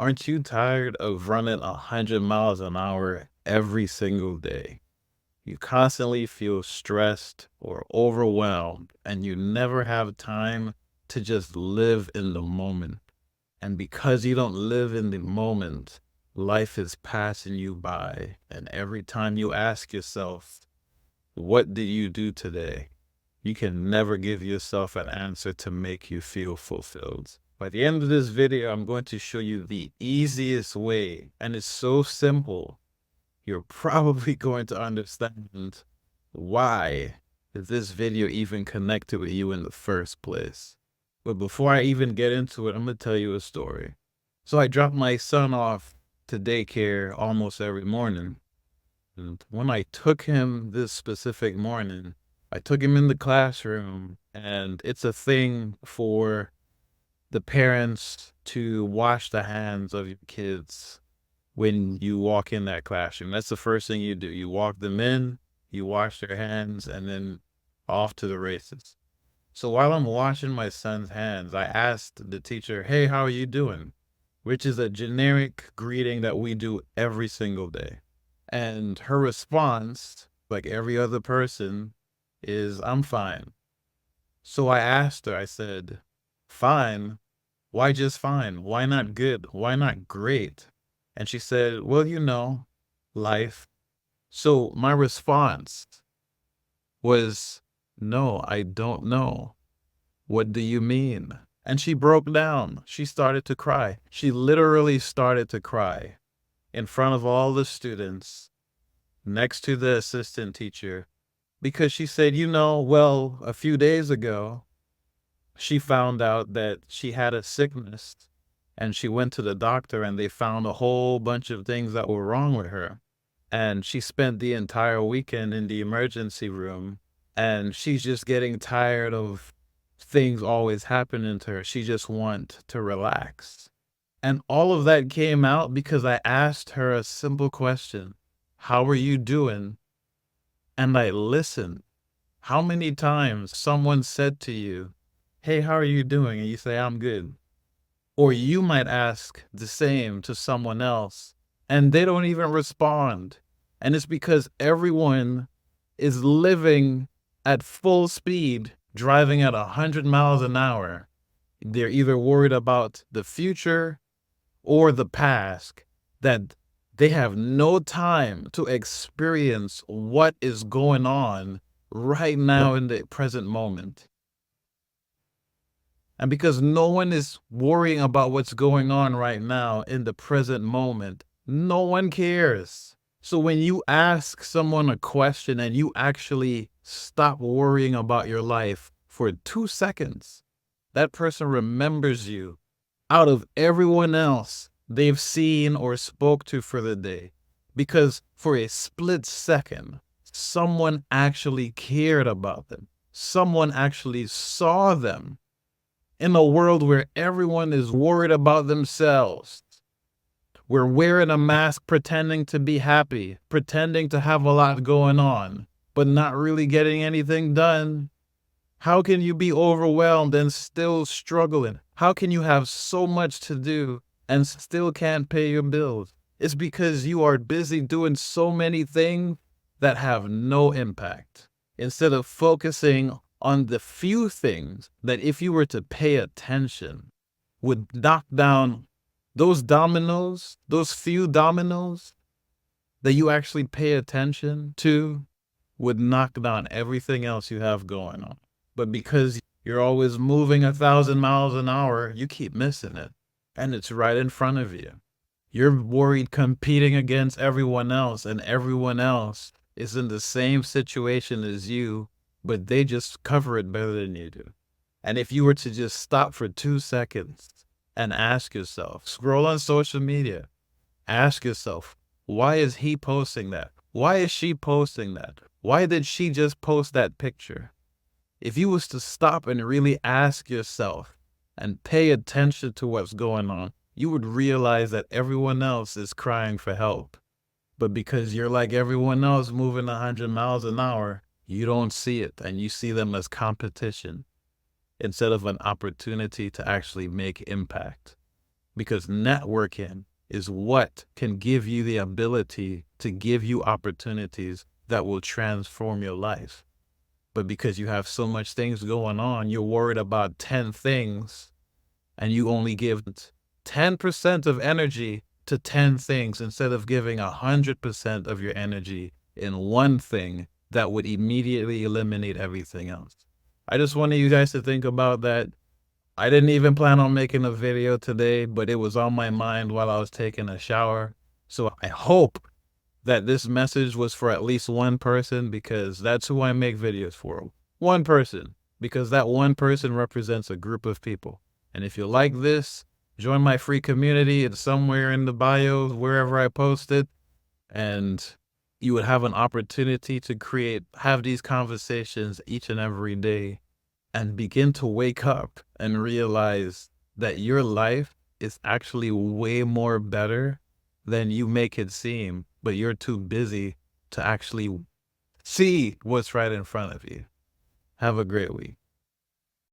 Aren't you tired of running 100 miles an hour every single day? You constantly feel stressed or overwhelmed, and you never have time to just live in the moment. And because you don't live in the moment, life is passing you by. And every time you ask yourself, what did you do today? You can never give yourself an answer to make you feel fulfilled. By the end of this video, I'm going to show you the easiest way, and it's so simple. You're probably going to understand why this video even connected with you in the first place. But before I even get into it, I'm going to tell you a story. So I drop my son off to daycare almost every morning. And when I took him this specific morning, I took him in the classroom, and it's a thing for the parents to wash the hands of your kids when you walk in that classroom. That's the first thing you do. You walk them in, you wash their hands, and then off to the races. So while I'm washing my son's hands, I asked the teacher, "Hey, how are you doing?" Which is a generic greeting that we do every single day. And her response, like every other person, is, "I'm fine." So I asked her, I said, "Fine? Why just fine? Why not good? Why not great?" And she said, "Well, life." So my response was, "No, I don't know. What do you mean?" And she broke down. She started to cry. She literally started to cry in front of all the students next to the assistant teacher because she said, well, a few days ago, she found out that she had a sickness, and she went to the doctor and they found a whole bunch of things that were wrong with her. And she spent the entire weekend in the emergency room, and she's just getting tired of things always happening to her. She just wants to relax. And all of that came out because I asked her a simple question. How are you doing? And I listened. How many times someone said to you, "Hey, how are you doing?" And you say, "I'm good." Or you might ask the same to someone else and they don't even respond. And it's because everyone is living at full speed, driving at 100 miles an hour. They're either worried about the future or the past, that they have no time to experience what is going on right now in the present moment. And because no one is worrying about what's going on right now in the present moment, no one cares. So when you ask someone a question and you actually stop worrying about your life for 2 seconds, that person remembers you out of everyone else they've seen or spoke to for the day. Because for a split second, someone actually cared about them. Someone actually saw them. In a world where everyone is worried about themselves, we're wearing a mask pretending to be happy, pretending to have a lot going on, but not really getting anything done. How can you be overwhelmed and still struggling? How can you have so much to do and still can't pay your bills? It's because you are busy doing so many things that have no impact, instead of focusing on the few things that, if you were to pay attention, would knock down those dominoes, those few dominoes that you actually pay attention to, would knock down everything else you have going on. But because you're always moving 1,000 miles an hour, you keep missing it. And it's right in front of you. You're worried competing against everyone else, and everyone else is in the same situation as you, but they just cover it better than you do. And if you were to just stop for 2 seconds and ask yourself, scroll on social media, ask yourself, why is he posting that? Why is she posting that? Why did she just post that picture? If you was to stop and really ask yourself and pay attention to what's going on, you would realize that everyone else is crying for help. But because you're like everyone else moving 100 miles an hour, you don't see it, and you see them as competition instead of an opportunity to actually make impact. because networking is what can give you the ability to give you opportunities that will transform your life. But because you have so much things going on, you're worried about 10 things and you only give 10% of energy to 10 things instead of giving 100% of your energy in one thing that would immediately eliminate everything else. I just wanted you guys to think about that. I didn't even plan on making a video today, but it was on my mind while I was taking a shower. So I hope that this message was for at least one person, because that's who I make videos for. One person, because that one person represents a group of people. And if you like this, join my free community. It's somewhere in the bio, wherever I post it. And you would have an opportunity to have these conversations each and every day and begin to wake up and realize that your life is actually way more better than you make it seem, but you're too busy to actually see what's right in front of you. Have a great week.